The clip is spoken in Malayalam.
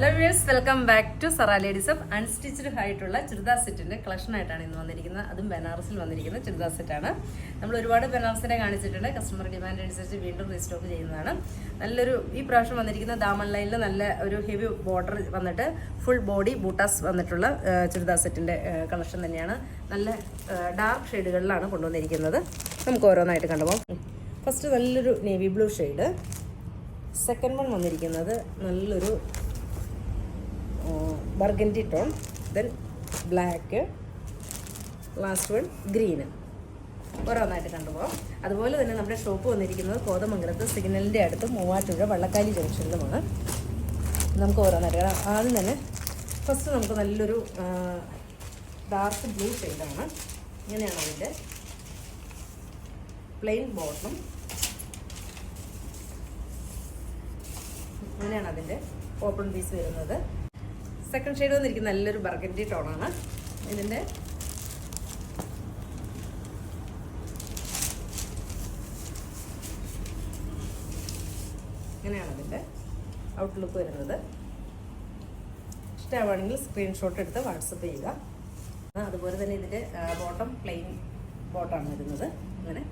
Hello viewers, welcome back to Zara ladies of unstitched ആയിട്ടുള്ള ചുരിദാർ സെറ്റിൻ്റെ കളക്ഷനായിട്ടാണ് ഇന്ന് വന്നിരിക്കുന്നത്. അതും ബനാറസിൽ വന്നിരിക്കുന്ന ചുരിദാർ സെറ്റാണ്. നമ്മൾ ഒരുപാട് ബനാറസിനെ കാണിച്ചിട്ടുണ്ട്. കസ്റ്റമർ ഡിമാൻഡ് അനുസരിച്ച് വീണ്ടും റീസ്റ്റോക്ക് ചെയ്യുന്നതാണ്. നല്ലൊരു ഈ പ്രാവശ്യം വന്നിരിക്കുന്ന ദാമൻ ലൈനിൽ നല്ല ഒരു ഹെവി ബോർഡർ വന്നിട്ട് ഫുൾ ബോഡി ബൂട്ടാസ് വന്നിട്ടുള്ള ചുരിദാർ സെറ്റിൻ്റെ കളക്ഷൻ തന്നെയാണ്. നല്ല ഡാർക്ക് ഷെയ്ഡുകളിലാണ് കൊണ്ടുവന്നിരിക്കുന്നത്. നമുക്ക് ഓരോന്നായിട്ട് കണ്ടുപോകാം. ഫസ്റ്റ് നല്ലൊരു navy blue shade. Second one വന്നിരിക്കുന്നത് നല്ലൊരു burgundy tone, then black, last one green. ഓരോന്നായിട്ട് കണ്ടുപോകാം. അതുപോലെ തന്നെ നമ്മുടെ ഷോപ്പ് വന്നിരിക്കുന്നത് കോതമംഗലത്ത് സിഗ്നലിൻ്റെ അടുത്ത് മൂവാറ്റുപുഴ വള്ളക്കാലി ജംഗ്ഷനിലുമാണ്. നമുക്ക് ഓരോന്നായിട്ട് ആദ്യം തന്നെ ഫസ്റ്റ് നമുക്ക് നല്ലൊരു ഡാർക്ക് ബ്ലൂ ഷെയ്ഡാണ്. ഇങ്ങനെയാണ് അതിൻ്റെ പ്ലെയിൻ ബോട്ടം, ഇങ്ങനെയാണ് അതിൻ്റെ ഓപ്പൺ പീസ് വരുന്നത്. സെക്കൻഡ് ഷെയ്ഡ് വന്നിരിക്കുന്നത് നല്ലൊരു ബർഗൻഡി ടോണാണ്. ഇതിൻ്റെ ഇങ്ങനെയാണ് അതിൻ്റെ ഔട്ട്ലുക്ക് വരുന്നത്. ഇഷ്ടമാണെങ്കിൽ സ്ക്രീൻഷോട്ട് എടുത്ത് വാട്സപ്പ് ചെയ്യുക. അതുപോലെ തന്നെ ഇതിൻ്റെ ബോട്ടം പ്ലെയിൻ ബോട്ടാണ് വരുന്നത്. ഇങ്ങനെ